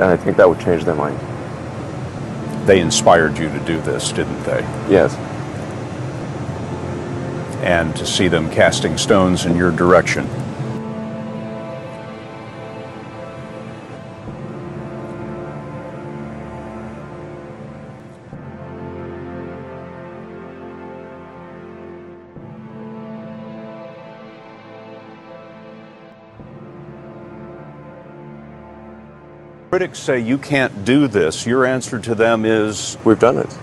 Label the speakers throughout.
Speaker 1: and I think that would change their mind.
Speaker 2: They inspired you to do this, didn't they?
Speaker 1: Yes.
Speaker 2: And to see them casting stones in your direction. Critics say you can't do this. Your answer to them is,
Speaker 1: we've done it.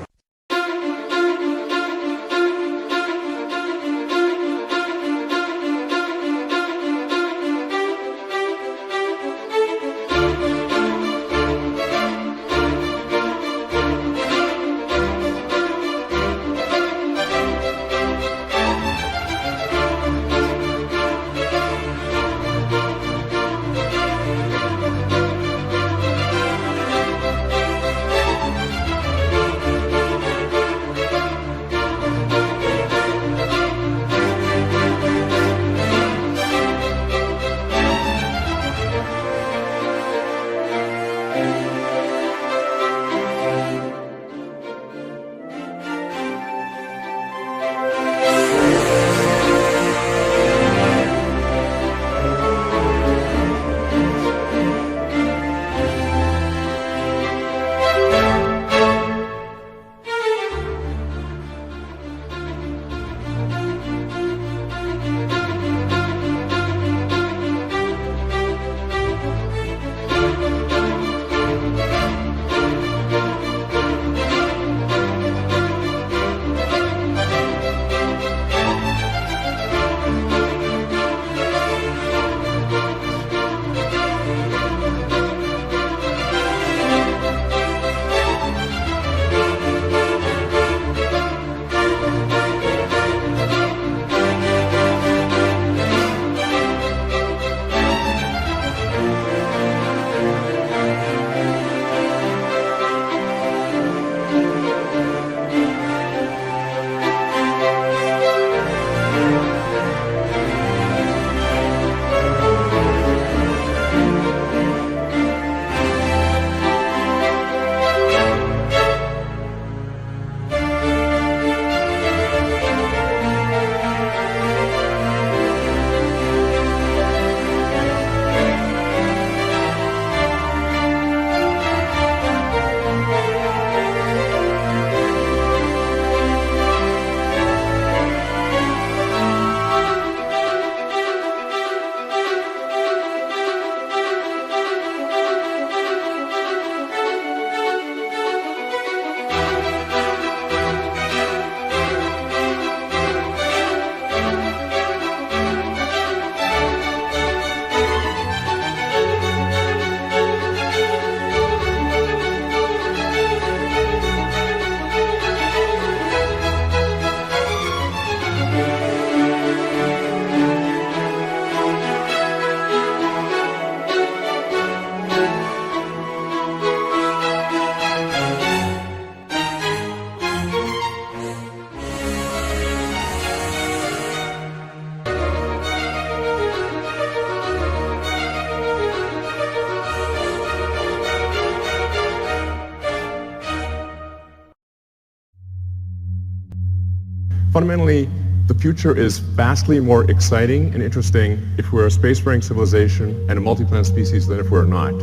Speaker 3: Fundamentally, the future is vastly more exciting and interesting if we're a spacefaring civilization and a multi-planet species than if we're not.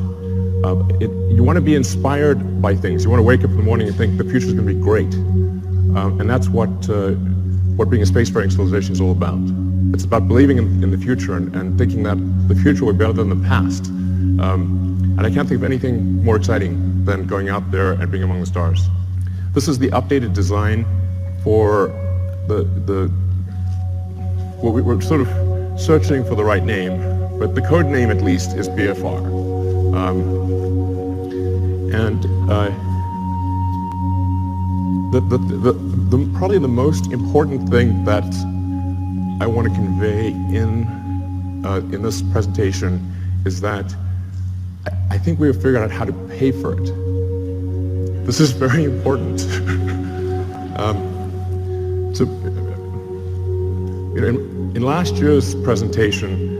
Speaker 3: You want to be inspired by things. You want to wake up in the morning and think the future is going to be great. And that's what being a spacefaring civilization is all about. It's about believing in the future and thinking that the future will be better than the past. And I can't think of anything more exciting than going out there and being among the stars. This is the updated design for well, we're sort of searching for the right name, but the code name at least is BFR. Probably the most important thing that I want to convey in this presentation is that I think we have figured out how to pay for it. This is very important. So, in last year's presentation,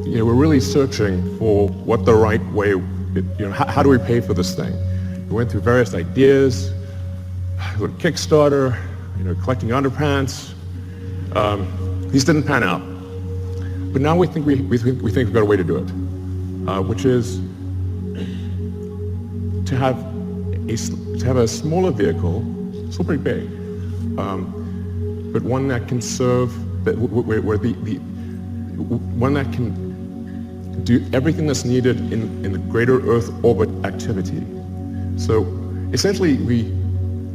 Speaker 3: we're really searching for what the right way how do we pay for this thing? We went through various ideas, Kickstarter, collecting underpants. These didn't pan out. But now we think we've got a way to do it, which is to have a smaller vehicle, still pretty big, but one that can serve, one that can do everything that's needed in the greater Earth orbit activity. So essentially, we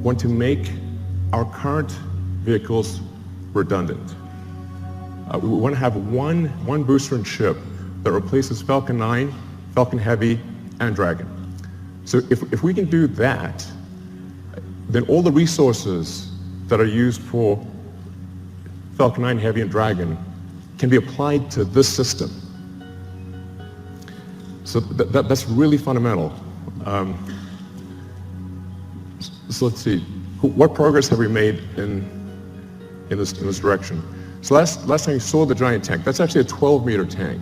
Speaker 3: want to make our current vehicles redundant. We want to have one booster and ship that replaces Falcon 9, Falcon Heavy, and Dragon. So if we can do that, then all the resources that are used for Falcon 9 Heavy and Dragon can be applied to this system. So that's really fundamental. So let's see, what progress have we made in this direction? So last time you saw the giant tank, that's actually a 12-meter tank.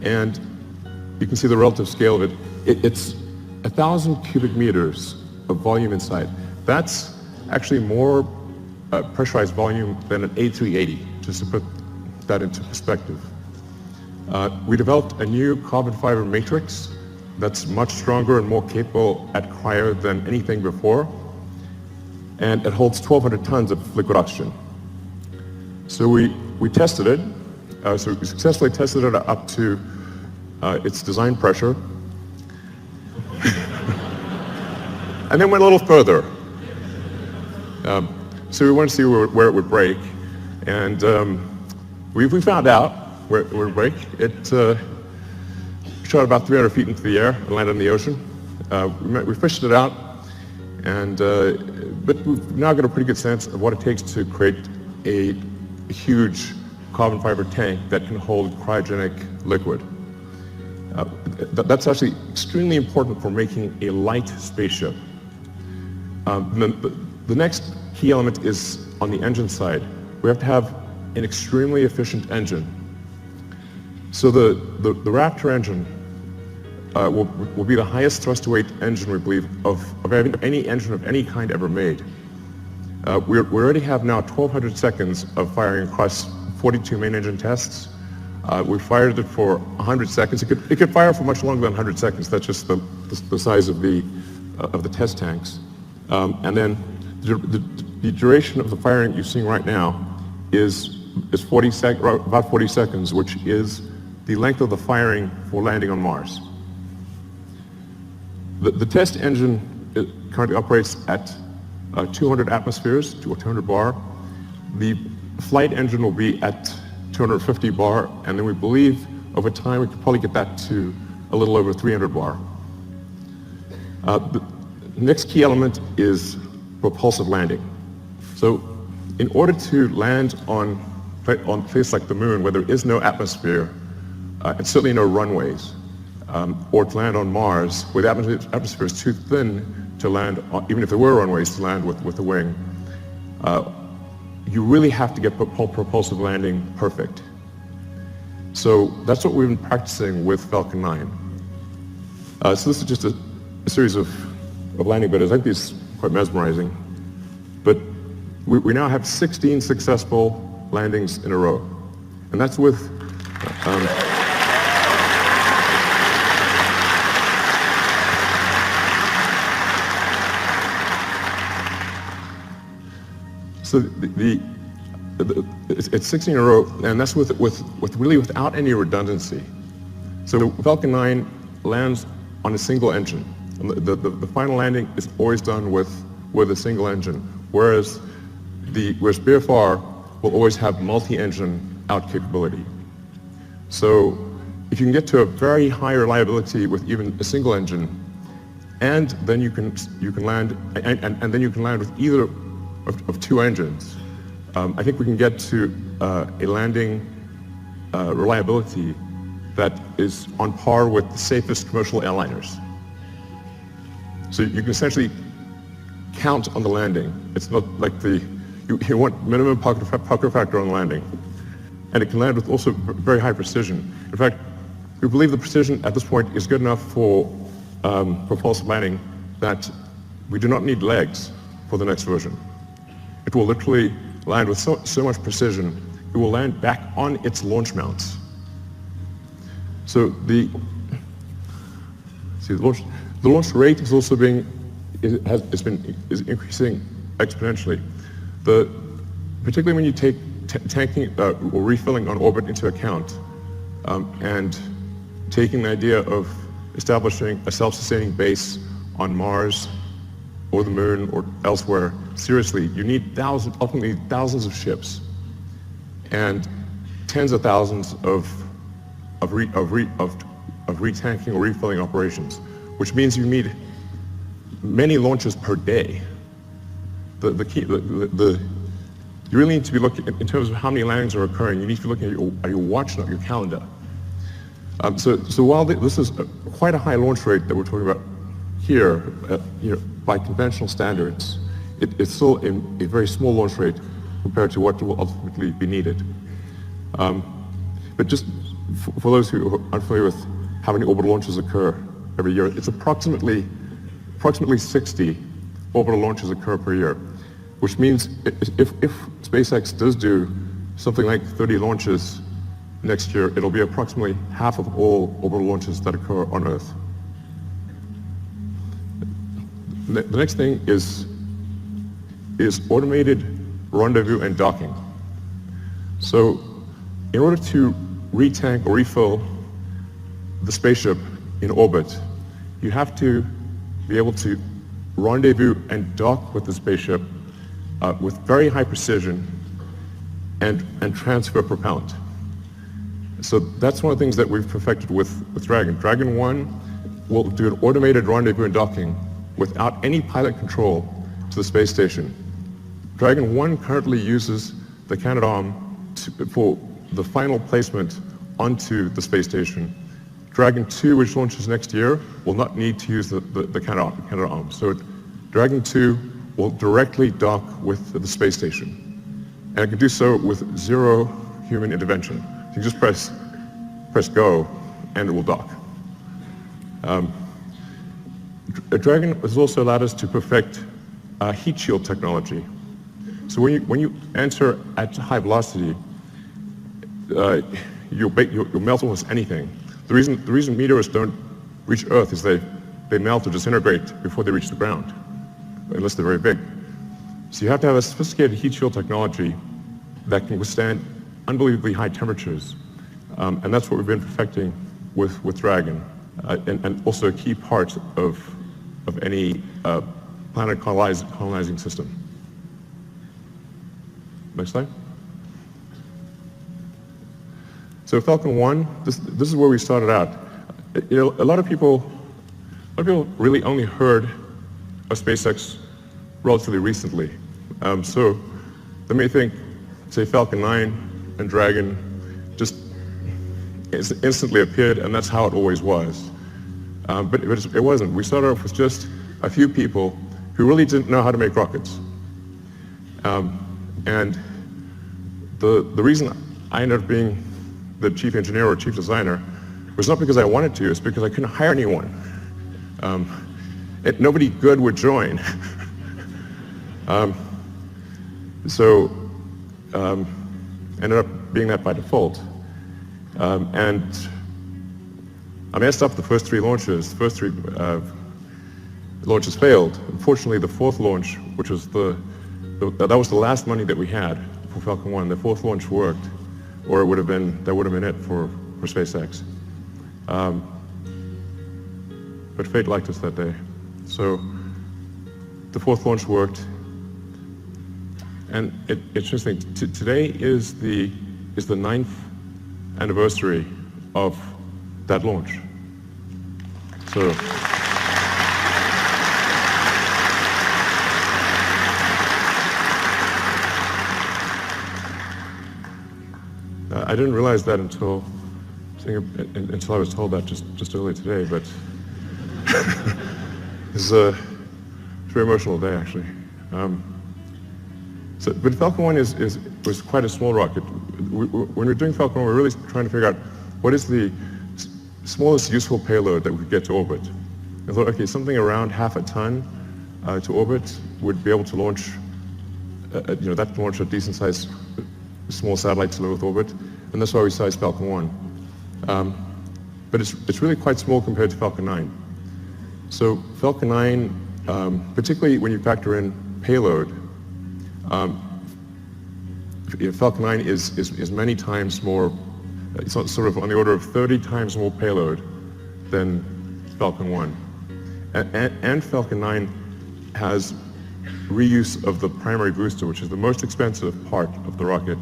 Speaker 3: And you can see the relative scale of it. It's 1,000 cubic meters of volume inside. That's actually more pressurized volume than an A380, just to put that into perspective. We developed a new carbon fiber matrix that's much stronger and more capable at cryo than anything before. And it holds 1,200 tons of liquid oxygen. So we tested it. So we successfully tested it up to its design pressure. And then went a little further. So we wanted to see where it would break. And we found out where it would break. It shot about 300 feet into the air and landed in the ocean. We fished it out, but we've now got a pretty good sense of what it takes to create a huge carbon fiber tank that can hold cryogenic liquid. That's actually extremely important for making a light spaceship. The next key element is on the engine side. We have to have an extremely efficient engine. So the Raptor engine will be the highest thrust-to-weight engine, we believe, of any engine of any kind ever made. We already have now 1,200 seconds of firing across 42 main engine tests. We fired it for 100 seconds. It could fire for much longer than 100 seconds. That's just the size of the test tanks. And then the duration of the firing you're seeing right now is about 40 seconds, which is the length of the firing for landing on Mars. The test engine currently operates at 200 atmospheres, or 200 bar. The flight engine will be at 250 bar, and then we believe over time we could probably get that to a little over 300 bar. The next key element is propulsive landing. So in order to land on a place like the moon where there is no atmosphere, and certainly no runways, or to land on Mars where the atmosphere is too thin to land, even if there were runways to land with a wing, you really have to get propulsive landing perfect. So that's what we've been practicing with Falcon 9. So this is just a series of landing videos. I think these are quite mesmerizing. But we now have 16 successful landings in a row. And that's with so it's 16 in a row, and that's with really without any redundancy. So Falcon 9 lands on a single engine. And the final landing is always done with a single engine, whereas BFR will always have multi-engine out capability. So if you can get to a very high reliability with even a single engine, and then you can land, and then you can land with either of two engines, I think we can get to a landing reliability that is on par with the safest commercial airliners. So you can essentially count on the landing. It's not like you want minimum pucker factor on landing. And it can land with also very high precision. In fact, We believe the precision at this point is good enough for false landing that we do not need legs for the next version. It will literally land with so much precision, it will land back on its launch mounts. So the launch rate is also is increasing exponentially. Particularly when you take tanking or refilling on orbit into account, and taking the idea of establishing a self-sustaining base on Mars or the Moon or elsewhere seriously, you need ultimately thousands of ships and tens of thousands of retanking or refilling operations, which means you need many launches per day. You really need to be looking, in terms of how many landings are occurring, you need to be looking at your watch, not your calendar. So while this is quite a high launch rate that we're talking about here, by conventional standards, it's still a very small launch rate compared to what will ultimately be needed. But just for those who are unfamiliar with how many orbital launches occur every year, it's approximately 60 orbital launches occur per year, which means if SpaceX does do something like 30 launches next year, it'll be approximately half of all orbital launches that occur on Earth. The next thing is automated rendezvous and docking. So in order to retank or refill the spaceship in orbit, you have to be able to rendezvous and dock with the spaceship with very high precision and transfer propellant. So that's one of the things that we've perfected with Dragon. Dragon 1 will do an automated rendezvous and docking without any pilot control to the space station. Dragon 1 currently uses the Canadarm for the final placement onto the space station. Dragon 2, which launches next year, will not need to use the Canadarm. So Dragon 2 will directly dock with the space station. And it can do so with zero human intervention. You just press go and it will dock. Dragon has also allowed us to perfect heat shield technology. So when you enter at high velocity, you'll melt almost anything. The reason meteors don't reach Earth is they melt or disintegrate before they reach the ground, unless they're very big. So you have to have a sophisticated heat shield technology that can withstand unbelievably high temperatures, and that's what we've been perfecting with Dragon, and also a key part of any planet colonizing system. Next slide. So Falcon 1, this is where we started out. A lot of people really only heard of SpaceX relatively recently. So they may think, say, Falcon 9 and Dragon just instantly appeared, and that's how it always was. But it wasn't. We started off with just a few people who really didn't know how to make rockets. And the reason I ended up being the chief engineer or chief designer was not because I wanted to, it's because I couldn't hire anyone. Nobody good would join. So ended up being that by default. And I messed up the first three launches. The first three launches failed. Unfortunately, the fourth launch, which was that was the last money that we had for Falcon 1. The fourth launch worked, or that would have been it for SpaceX. But fate liked us that day. So the fourth launch worked, and it's interesting. Today is the 9th anniversary of that launch. So. I didn't realize that until I was told that just earlier today, but it's a very emotional day, actually. But Falcon 1 was quite a small rocket. When we're doing Falcon 1, we're really trying to figure out what is the smallest useful payload that we could get to orbit. I thought, okay, something around half a ton to orbit would be able to launch, that can launch a decent-sized small satellite to low Earth orbit, and that's why we sized Falcon 1. But it's really quite small compared to Falcon 9. So Falcon 9, particularly when you factor in payload, Falcon 9 is many times more, it's sort of on the order of 30 times more payload than Falcon 1. And Falcon 9 has reuse of the primary booster, which is the most expensive part of the rocket,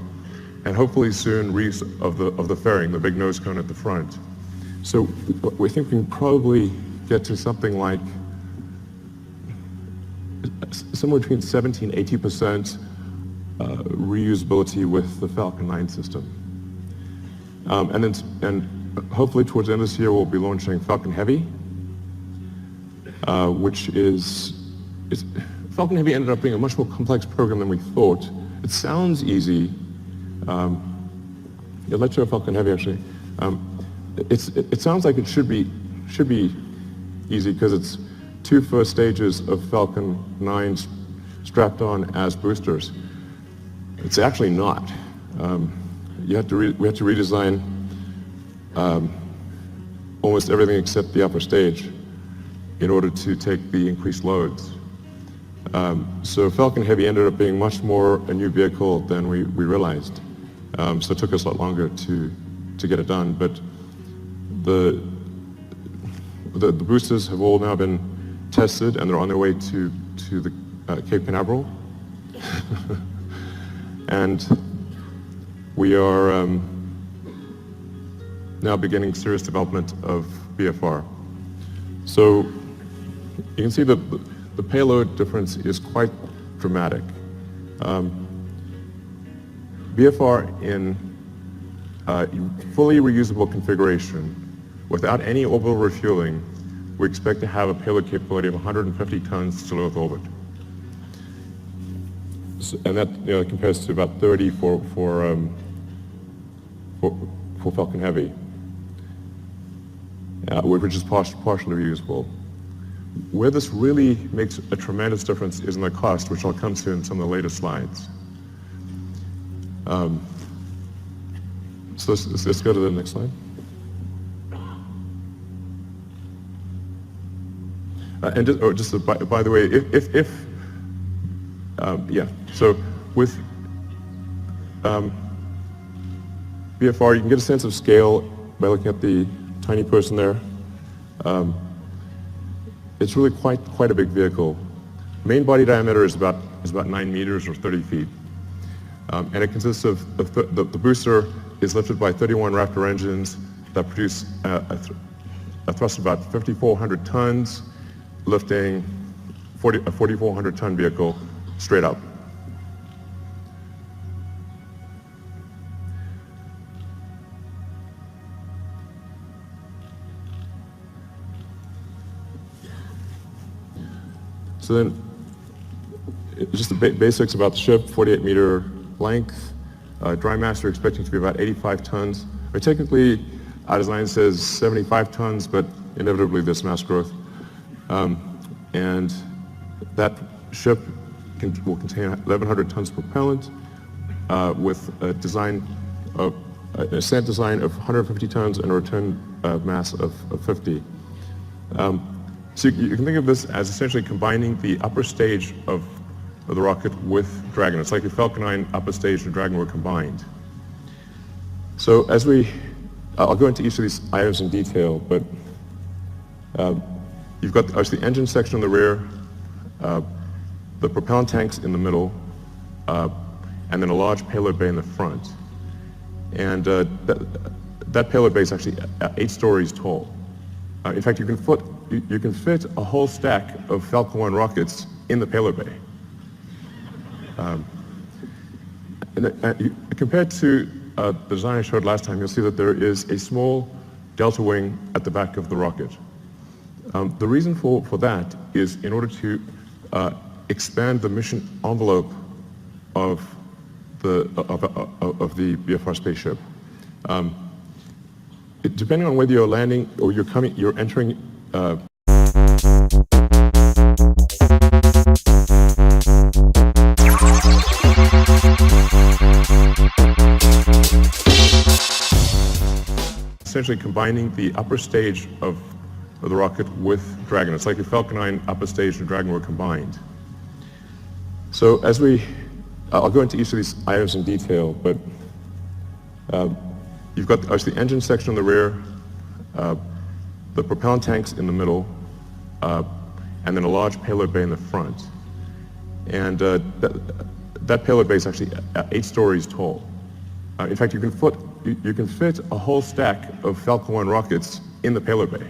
Speaker 3: and hopefully soon reuse of the fairing, the big nose cone at the front. So we think we can probably get to something like somewhere between 70 and 80% reusability with the Falcon 9 system. And hopefully towards the end of this year we'll be launching Falcon Heavy, which Falcon Heavy ended up being a much more complex program than we thought. It sounds easy. Let's show Falcon Heavy actually. It sounds like it should be easy because it's 2 first stages of Falcon 9s strapped on as boosters. It's actually not. We had to redesign almost everything except the upper stage in order to take the increased loads. So Falcon Heavy ended up being much more a new vehicle than we realized. So it took us a lot longer to get it done. But the boosters have all now been tested and they're on their way to the Cape Canaveral. And we are now beginning serious development of BFR. So you can see that the payload difference is quite dramatic. BFR in fully reusable configuration, without any orbital refueling, we expect to have a payload capability of 150 tons to low Earth orbit. So, and that compares to about 30 for Falcon Heavy, which is partially reusable. Where this really makes a tremendous difference is in the cost, which I'll come to in some of the later slides. So let's go to the next slide. And just by the way, so with BFR, you can get a sense of scale by looking at the tiny person there. It's really quite a big vehicle. Main body diameter is about 9 meters or 30 feet. And it consists of, the booster is lifted by 31 Raptor engines that produce a thrust of about 5,400 tons, lifting a 4,400 ton vehicle straight up. So then, just the basics about the ship: 48-meter length, dry mass we're expecting to be about 85 tons. Or technically, our design says 75 tons, but inevitably there's mass growth. And that ship will contain 1,100 tons propellant with a ascent design of 150 tons and a return mass of 50. So you can think of this as essentially combining the upper stage of the rocket with Dragon. It's like if Falcon 9 upper stage and Dragon were combined. So I'll go into each of these items in detail, but you've got the engine section in the rear, the propellant tanks in the middle, and then a large payload bay in the front. And that payload bay is actually 8 stories tall. In fact, you can fit a whole stack of Falcon 1 rockets in the payload bay. Compared to the design I showed last time, you'll see that there is a small delta wing at the back of the rocket. The reason for that is in order to expand the mission envelope of the BFR spaceship. Depending on whether you're landing or you're entering. Essentially combining the upper stage of the rocket with Dragon. It's like if Falcon 9 upper stage and Dragon were combined. So I'll go into each of these items in detail, but you've got obviously the engine section on the rear, the propellant tanks in the middle, and then a large payload bay in the front. And that payload bay is actually 8 stories tall. In fact, you can fit a whole stack of Falcon 1 rockets in the payload bay.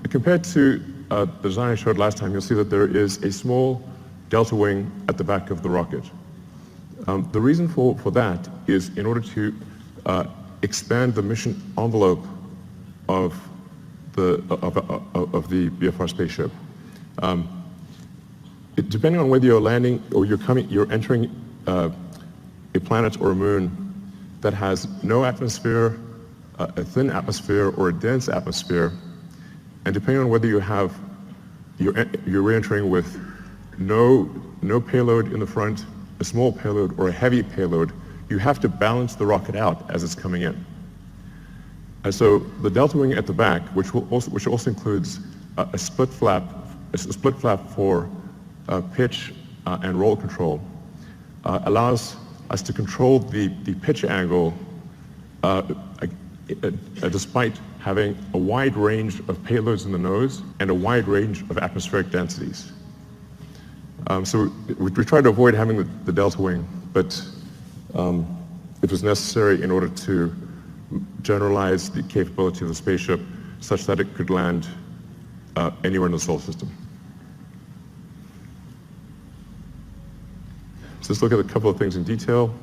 Speaker 3: Compared to the design I showed last time, you'll see that there is a small delta wing at the back of the rocket. The reason for that is in order to expand the mission envelope of the BFR spaceship. Depending on whether you're landing or you're entering a planet or a moon that has no atmosphere, a thin atmosphere, or a dense atmosphere, and depending on whether you're re-entering with no payload in the front, a small payload, or a heavy payload, you have to balance the rocket out as it's coming in. And so the delta wing at the back, which also includes a split flap for pitch and roll control, allows us to control the pitch angle despite having a wide range of payloads in the nose and a wide range of atmospheric densities. So we try to avoid having the delta wing, but it was necessary in order to generalize the capability of the spaceship such that it could land anywhere in the solar system. So let's look at a couple of things in detail.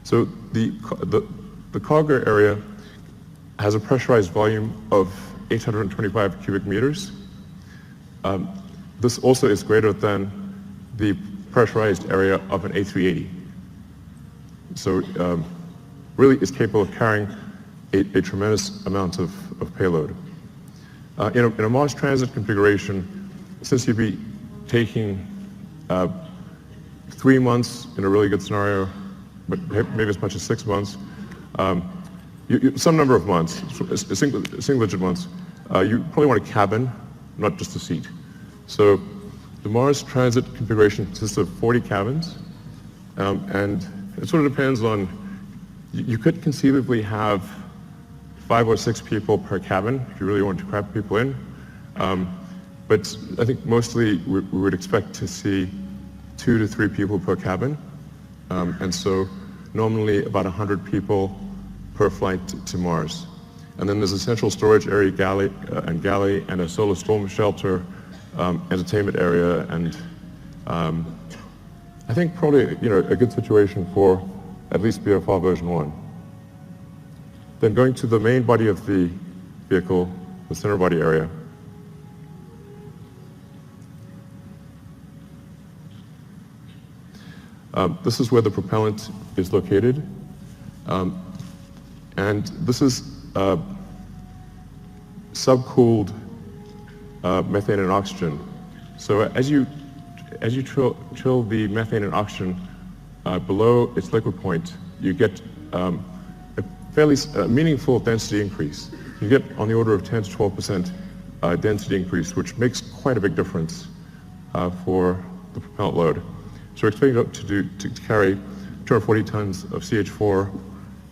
Speaker 3: So the cargo area has a pressurized volume of 825 cubic meters. This also is greater than the pressurized area of an A380. So really is capable of carrying a tremendous amount of payload. In a Mars transit configuration, since you'd be taking 3 months in a really good scenario, but maybe as much as 6 months, some number of months, single-digit months, you probably want a cabin, not just a seat. So the Mars transit configuration consists of 40 cabins, and it sort of depends on, you could conceivably have 5 or 6 people per cabin if you really want to cram people in. But I think mostly we would expect to see 2 to 3 people per cabin. And so normally about 100 people per flight to Mars. And then there's a central storage area, galley, and a solar storm shelter, entertainment area, and I think probably a good situation for at least BFR version 1. Then going to the main body of the vehicle, the center body area. This is where the propellant is located. And this is subcooled methane and oxygen. So as you chill the methane and oxygen below its liquid point, you get a fairly meaningful density increase. You get on the order of 10 to 12% density increase, which makes quite a big difference for the propellant load. So we're expecting to carry 240 tons of CH4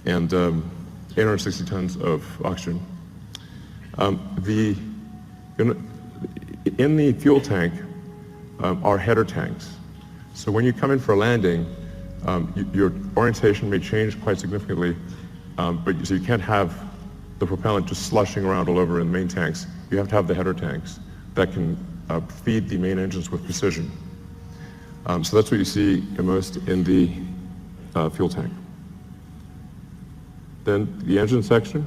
Speaker 3: and 860 tons of oxygen. In the fuel tank are header tanks. So when you come in for a landing, your orientation may change quite significantly, so you can't have the propellant just slushing around all over in the main tanks. You have to have the header tanks that can feed the main engines with precision. So that's what you see immersed in the fuel tank. Then the engine section.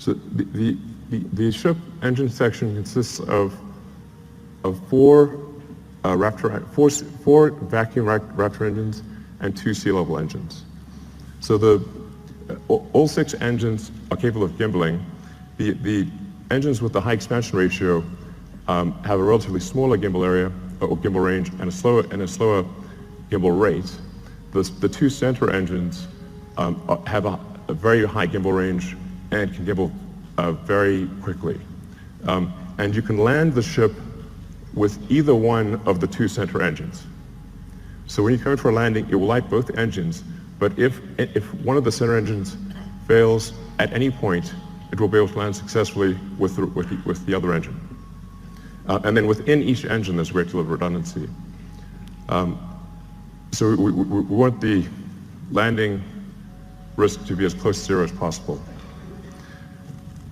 Speaker 3: So the ship engine section consists of four vacuum Raptor engines and 2 sea level engines. So all 6 engines are capable of gimbaling. The engines with the high expansion ratio have a relatively smaller gimbal area or gimbal range and a slower gimbal rate. The 2 center engines have a very high gimbal range and can gimbal very quickly. And you can land the ship with either one of the 2 center engines. So when you come in for a landing, it will light both engines, but if one of the center engines fails at any point, it will be able to land successfully with the other engine. And then within each engine, there's a great deal of redundancy. So we want the landing risk to be as close to zero as possible.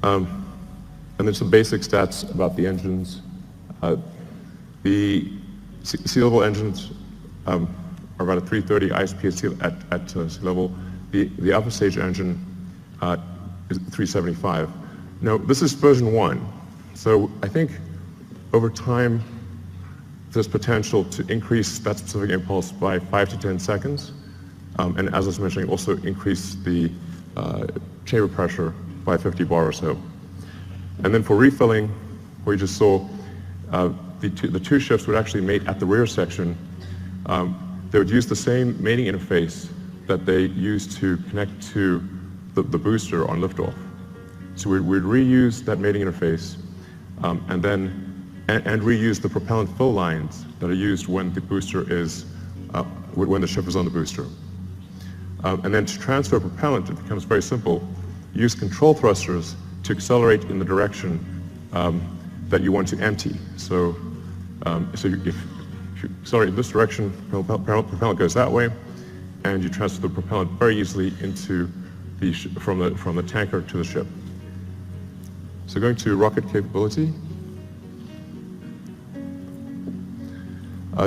Speaker 3: And then some basic stats about the engines. The sea level engines are about a 330 ISP at sea level. The upper stage engine is 375. Now, this is version 1. So I think over time, there's potential to increase that specific impulse by 5 to 10 seconds. And as I was mentioning, also increase the chamber pressure by 50 bar or so. And then for refilling, where you just saw, the two ships would actually mate at the rear section. They would use the same mating interface that they used to connect to the booster on liftoff. So we'd reuse that mating interface and reuse the propellant fill lines that are used when the booster is, when the ship is on the booster. And then to transfer propellant, it becomes very simple. Use control thrusters to accelerate in the direction that you want to empty. So, if you accelerate in this direction, propellant goes that way, and you transfer the propellant very easily into from the tanker to the ship. So going to rocket capability.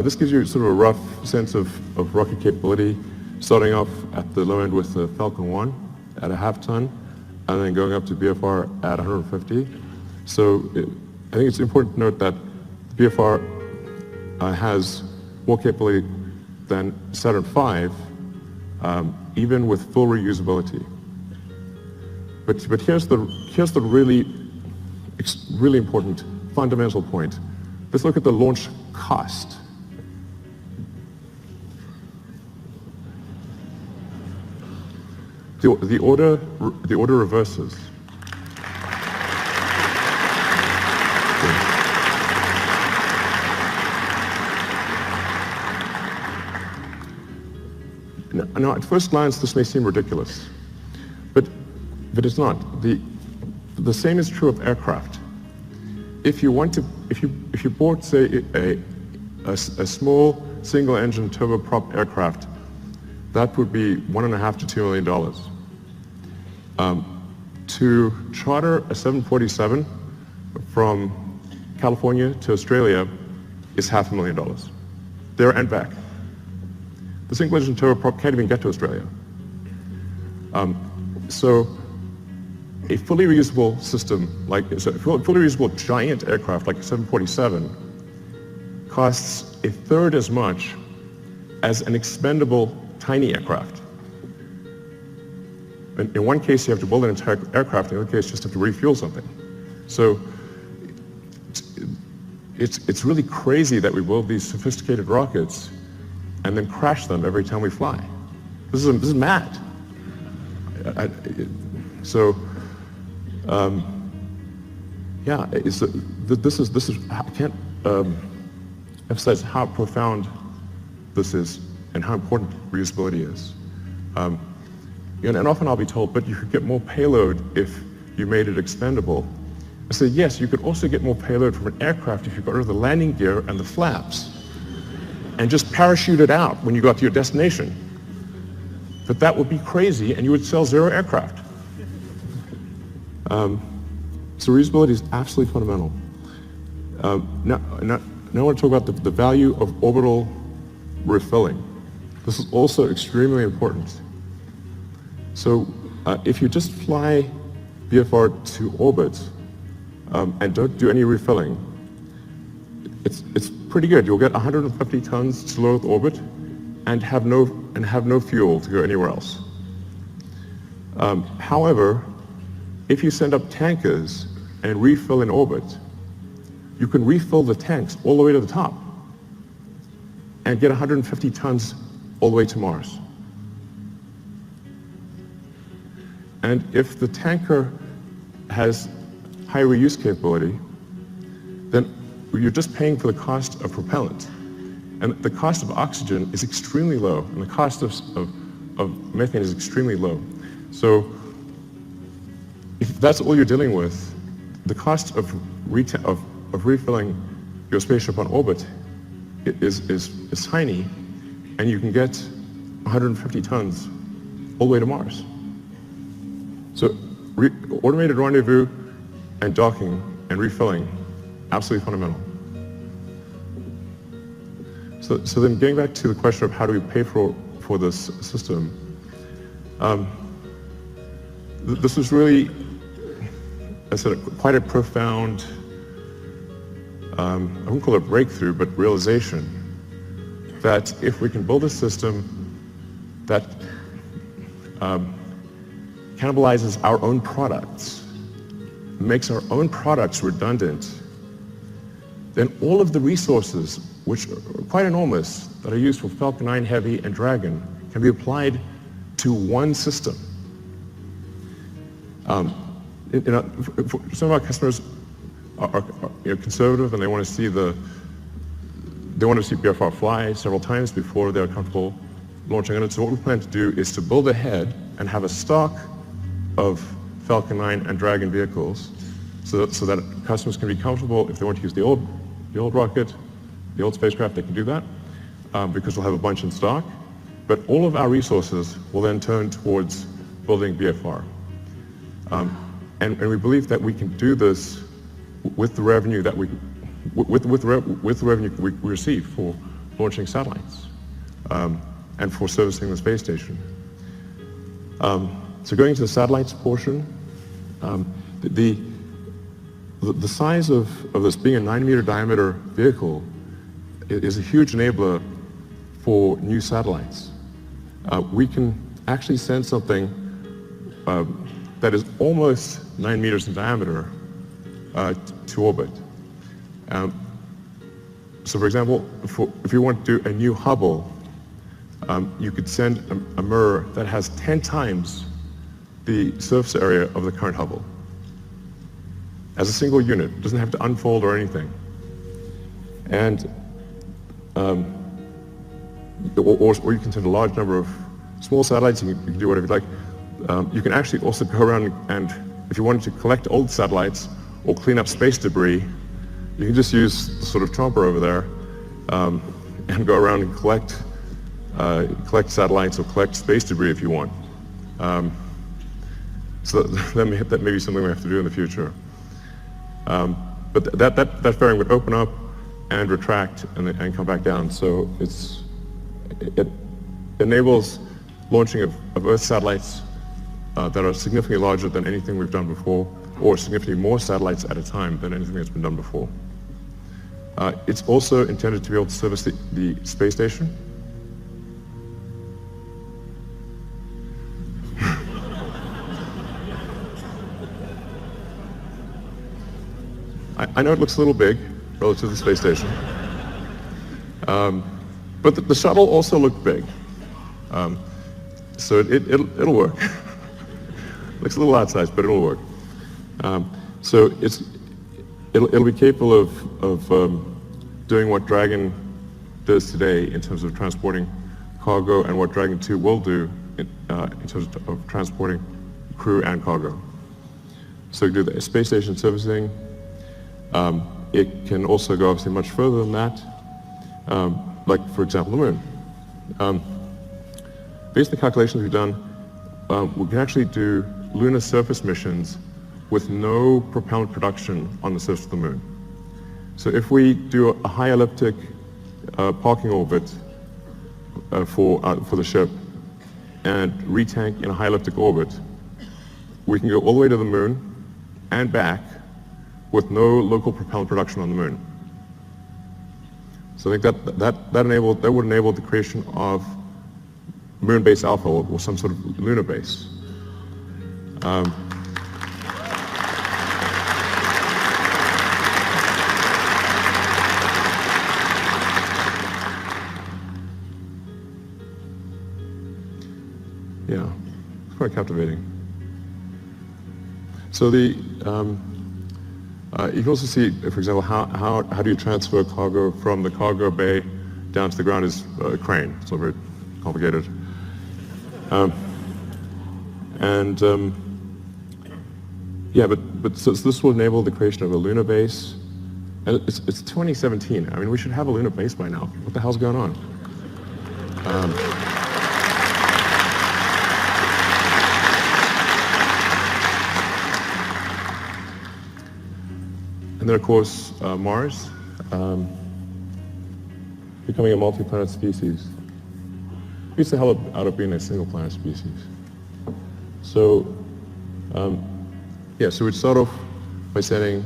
Speaker 3: This gives you sort of a rough sense of rocket capability, starting off at the low end with the Falcon 1 at a half ton, and then going up to BFR at 150. So I think it's important to note that the BFR has more capability than Saturn V, even with full reusability. But here's the really important fundamental point. Let's look at the launch cost. The order reverses. Now, at first glance, this may seem ridiculous, but it's not. The same is true of aircraft. If you bought, say, a small single-engine turboprop aircraft, that would be $1.5 to $2 million. To charter a 747 from California to Australia is $500,000, there and back. The single-engine turboprop can't even get to Australia. So a fully reusable system, like a fully reusable giant aircraft like a 747, costs a third as much as an expendable tiny aircraft. In one case, you have to build an entire aircraft. In the other case, you just have to refuel something. So it's really crazy that we build these sophisticated rockets and then crash them every time we fly. This is mad. I can't emphasize how profound this is and how important reusability is. And often I'll be told, but you could get more payload if you made it expendable. I say, yes, you could also get more payload from an aircraft if you got rid of the landing gear and the flaps and just parachute it out when you got to your destination. But that would be crazy, and you would sell 0 aircraft. So reusability is absolutely fundamental. Now I want to talk about the value of orbital refilling. This is also extremely important. So if you just fly BFR to orbit and don't do any refilling, it's pretty good. You'll get 150 tons to low Earth orbit and have no fuel to go anywhere else. However, if you send up tankers and refill in orbit, you can refill the tanks all the way to the top and get 150 tons all the way to Mars. And if the tanker has high reuse capability, then you're just paying for the cost of propellant. And the cost of oxygen is extremely low, and the cost of methane is extremely low. So if that's all you're dealing with, the cost of refilling your spaceship on orbit is tiny, and you can get 150 tons all the way to Mars. So automated rendezvous and docking and refilling, absolutely fundamental. So then getting back to the question of how do we pay for this system, this was really, I said, quite a profound, I wouldn't call it breakthrough, but realization that if we can build a system that cannibalizes our own products, makes our own products redundant, then all of the resources, which are quite enormous, that are used for Falcon 9 Heavy and Dragon, can be applied to one system. Some of our customers are conservative, and they want to see BFR fly several times before they're comfortable launching on it. So what we plan to do is to build ahead and have a stock of Falcon 9 and Dragon vehicles, so that customers can be comfortable. If they want to use the old rocket, the old spacecraft, they can do that, because we'll have a bunch in stock. But all of our resources will then turn towards building BFR. And we believe that we can do this with the revenue that we receive for launching satellites and for servicing the space station. So going to the satellites portion, the size of this being a 9-meter diameter vehicle is a huge enabler for new satellites. We can actually send something that is almost 9 meters in diameter to orbit. So for example, if you want to do a new Hubble, you could send a mirror that has 10 times the surface area of the current Hubble as a single unit. It doesn't have to unfold or anything. And or you can send a large number of small satellites. You can do whatever you like. You can actually also go around, and if you wanted to collect old satellites or clean up space debris, you can just use the sort of chomper over there and go around and collect satellites or collect space debris if you want. So that may be something we have to do in the future. But that fairing would open up and retract and come back down. So it enables launching of Earth satellites that are significantly larger than anything we've done before, or significantly more satellites at a time than anything that's been done before. It's also intended to be able to service the space station. I know it looks a little big relative to the space station, but the shuttle also looked big, so it'll work. Looks a little outsized, but it'll work. So it'll be capable of doing what Dragon does today in terms of transporting cargo, and what Dragon 2 will do in terms of transporting crew and cargo. So do the space station servicing. It can also go obviously much further than that, like for example the moon. Based on the calculations we've done, we can actually do lunar surface missions with no propellant production on the surface of the moon. So if we do a high elliptic parking orbit for the ship and retank in a high elliptic orbit, we can go all the way to the moon and back with no local propellant production on the moon. So I think that would enable the creation of moon base alpha or some sort of lunar base. Yeah, it's quite captivating. So you can also see, for example, how do you transfer cargo from the cargo bay down to the ground is a crane. It's not very complicated. Yeah, but so this will enable the creation of a lunar base. And it's 2017. I mean, we should have a lunar base by now. What the hell's going on? And then, of course, Mars, becoming a multi-planet species. Beats the hell out of being a single-planet species. So, yeah, so we'd start off by sending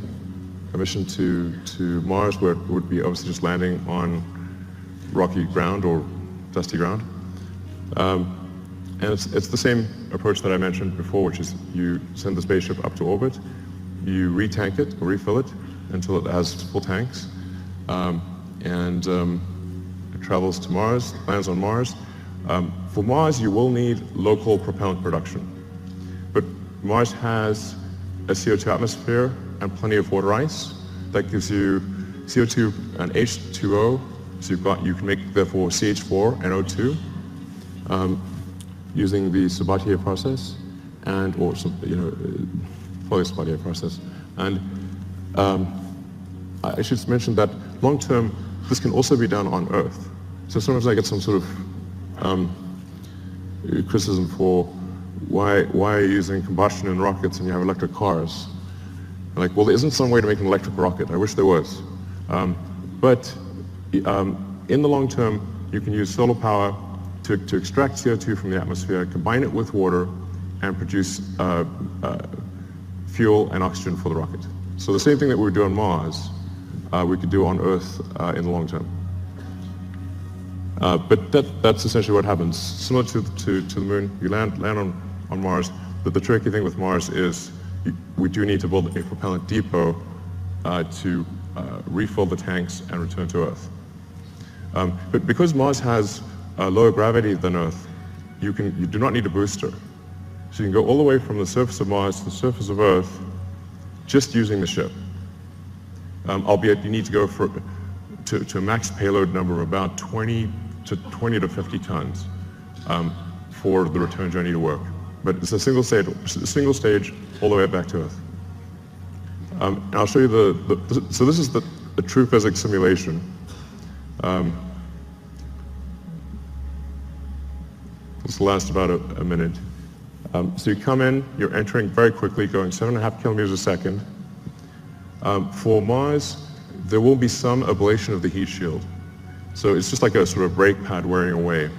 Speaker 3: a mission to Mars, where it would be obviously just landing on rocky ground or dusty ground. And it's the same approach that I mentioned before, which is you send the spaceship up to orbit, you retank it or refill it until it has full tanks, and it travels to Mars, lands on Mars. For Mars, you will need local propellant production, but Mars has a CO2 atmosphere and plenty of water ice. That gives you CO2 and H2O, so you can make therefore CH4 and O2 using the Sabatier process or Foley-Sabatier process. And I should mention that long term, this can also be done on Earth. So sometimes I get some sort of criticism for why are you using combustion in rockets and you have electric cars? I'm like, well, there isn't some way to make an electric rocket. I wish there was. But in the long term, you can use solar power to extract CO2 from the atmosphere, combine it with water, and produce fuel and oxygen for the rocket. So the same thing that we would do on Mars, we could do on Earth in the long term. But that's essentially what happens. Similar to the moon, you land on Mars. But the tricky thing with Mars is we do need to build a propellant depot to refill the tanks and return to Earth. But because Mars has lower gravity than Earth, you do not need a booster. So you can go all the way from the surface of Mars to the surface of Earth just using the ship. Albeit you need to go to a max payload number of about 20 to 50 tons for the return journey to work. But it's a single stage all the way back to Earth. And I'll show you so this is the true physics simulation. This will last about a minute. So you come in, you're entering very quickly, going 7.5 kilometers a second. For Mars, there will be some ablation of the heat shield. So it's just like a sort of brake pad wearing away.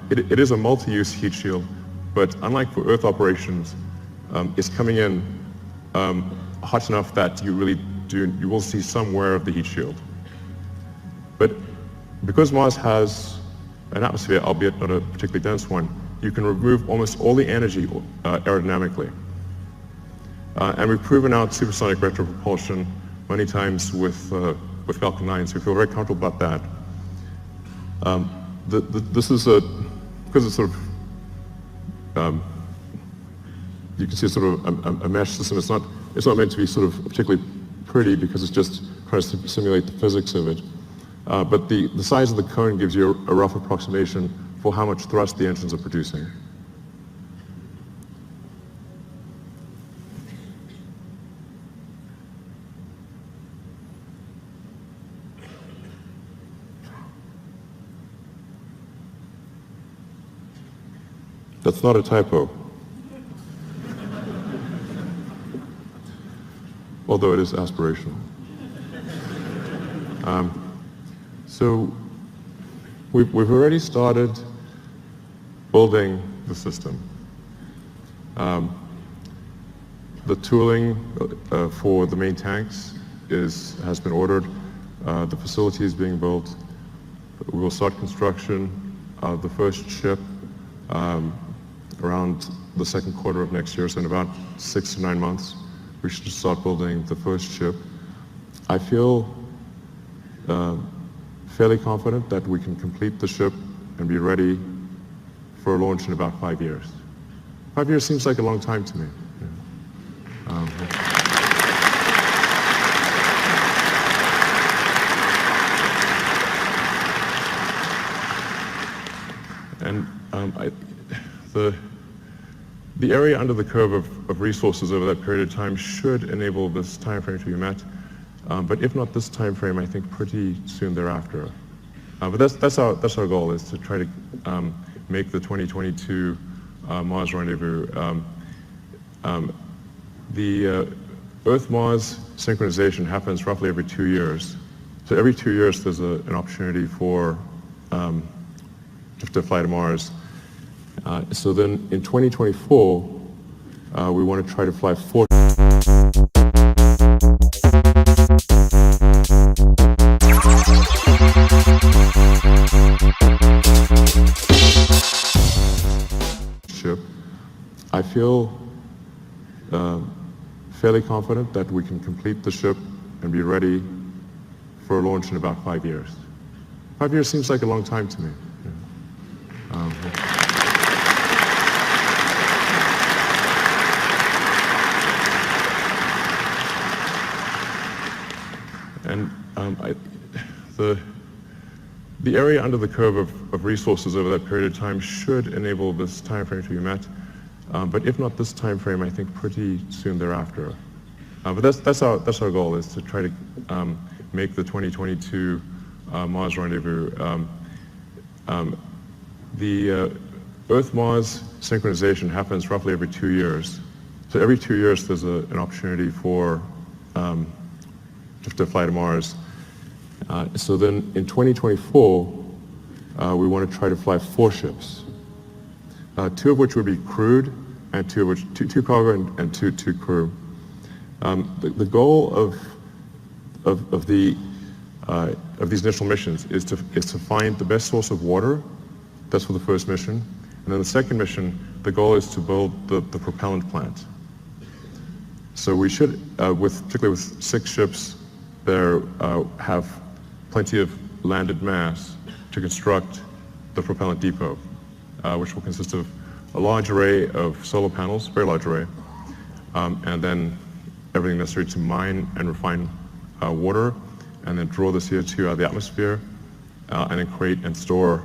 Speaker 3: It is a multi-use heat shield, but unlike for Earth operations, it's coming in hot enough that you will see some wear of the heat shield. But because Mars has an atmosphere, albeit not a particularly dense one, you can remove almost all the energy aerodynamically. And we've proven out supersonic retropropulsion many times with Falcon 9, so we feel very comfortable about that. This is because it's sort of, you can see it's sort of a mesh system. It's not meant to be sort of particularly pretty because it's just trying to simulate the physics of it. But the size of the cone gives you a rough approximation for how much thrust the engines are producing. That's not a typo. Although it is aspirational. So we've already started building the system. The tooling for the main tanks has been ordered. The facility is being built. We will start construction of the first ship around the second quarter of next year, so in about 6 to 9 months, we should start building the first ship. I feel fairly confident that we can complete the ship and be ready for launch in about 5 years. 5 years seems like a long time to me. The area under the curve of resources over that period of time should enable this time frame to be met. But if not this time frame, I think pretty soon thereafter. But that's our goal, is to try to make the 2022 Mars rendezvous. The Earth-Mars synchronization happens roughly every 2 years. So every 2 years there's an opportunity for to fly to Mars. So then in 2024, we want to try to fly 4 ship. I feel fairly confident that we can complete the ship and be ready for launch in about 5 years. 5 years seems like a long time to me. The area under the curve of resources over that period of time should enable this time frame to be met. But if not this time frame, I think pretty soon thereafter. But that's our goal, is to try to make the 2022 Mars rendezvous. The Earth-Mars synchronization happens roughly every 2 years. So every 2 years there's an opportunity for to fly to Mars. So then in 2024, we want to try to fly 4 ships, 2 of which would be crewed, and 2 of which two cargo and two crew. The goal of these initial missions is to find the best source of water. That's for the first mission, and then the second mission, the goal is to build the propellant plant. So we should, particularly with 6 ships, there have plenty of landed mass to construct the propellant depot, which will consist of a large array of solar panels, very large array, and then everything necessary to mine and refine water, and then draw the CO2 out of the atmosphere, and then create and store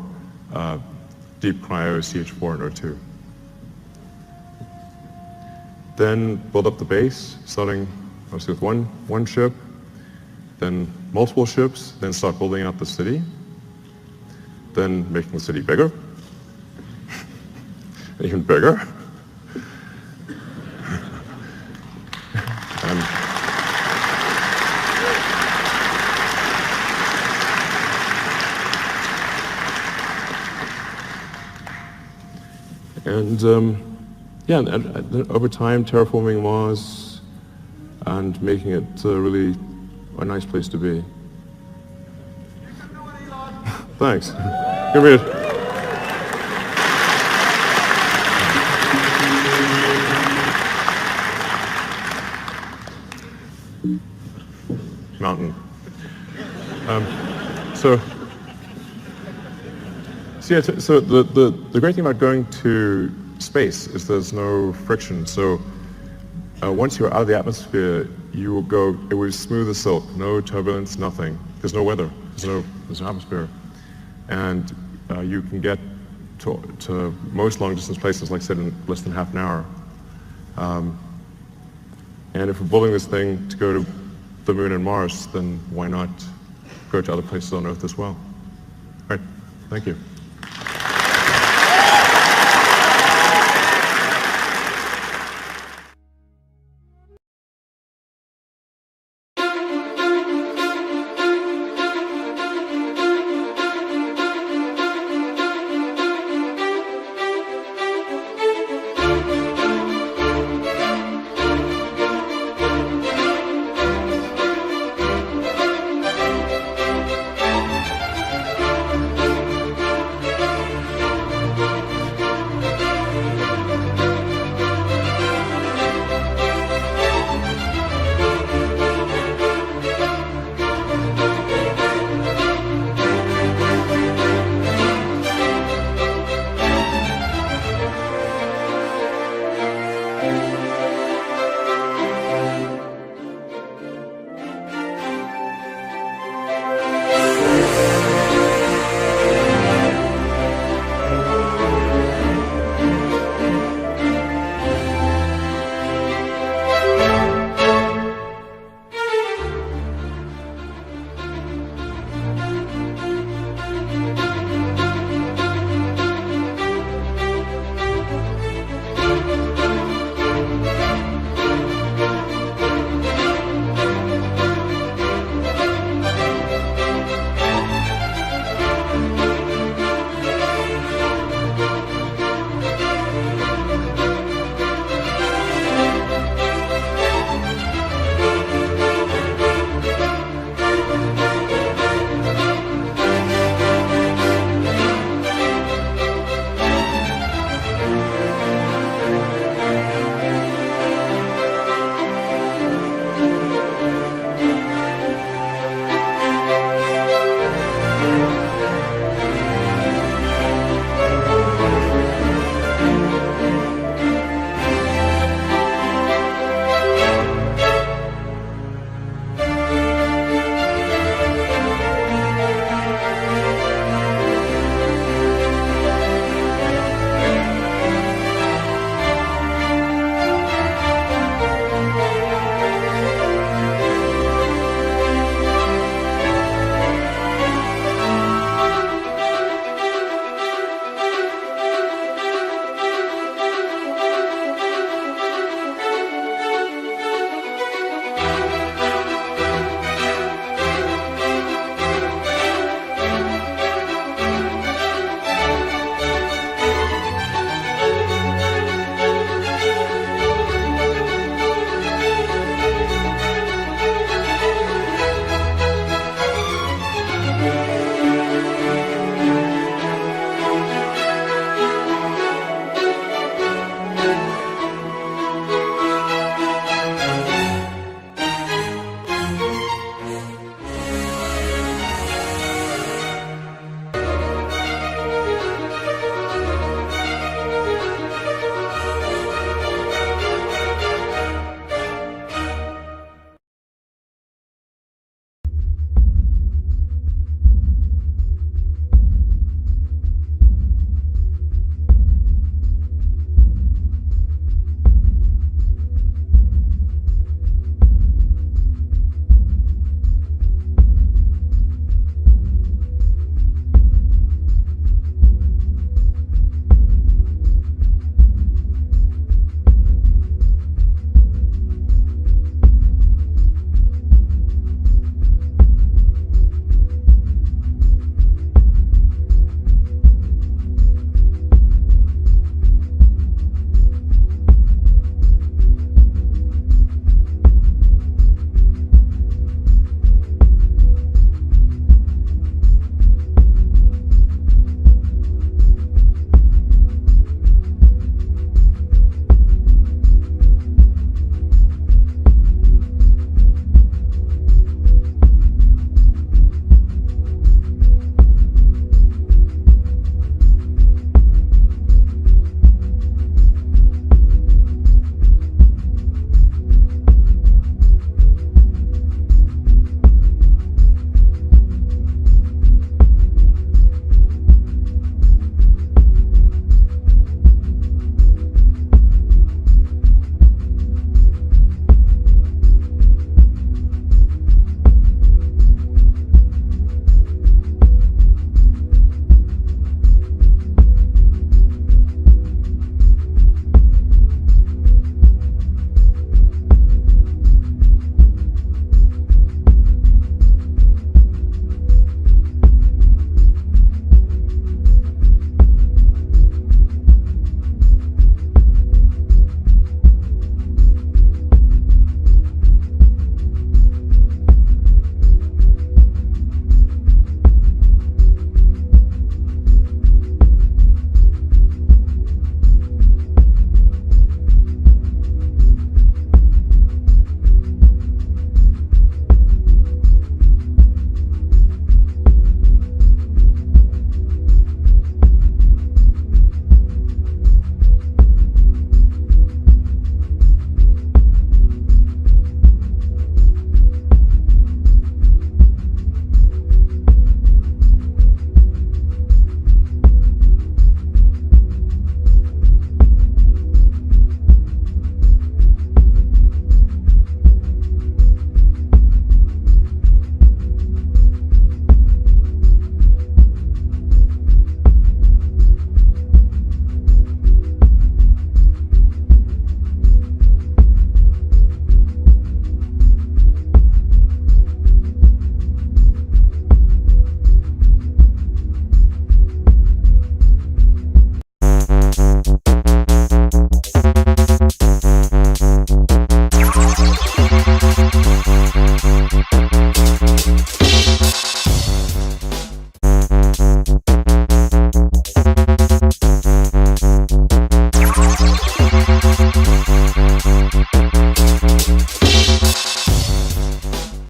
Speaker 3: deep cryo CH4 and O2. Then build up the base, starting obviously with one ship, then multiple ships, then start building out the city, then making the city bigger, even bigger. And over time, terraforming Mars and making it really a nice place to be. Thanks. Give me a... Mountain. So the great thing about going to space is there's no friction. So once you're out of the atmosphere, you will go, it will be smooth as silk, no turbulence, nothing. There's no weather, there's no atmosphere. And you can get to most long distance places, like I said, in less than half an hour. And if we're building this thing to go to the moon and Mars, then why not go to other places on Earth as well? All right, thank you.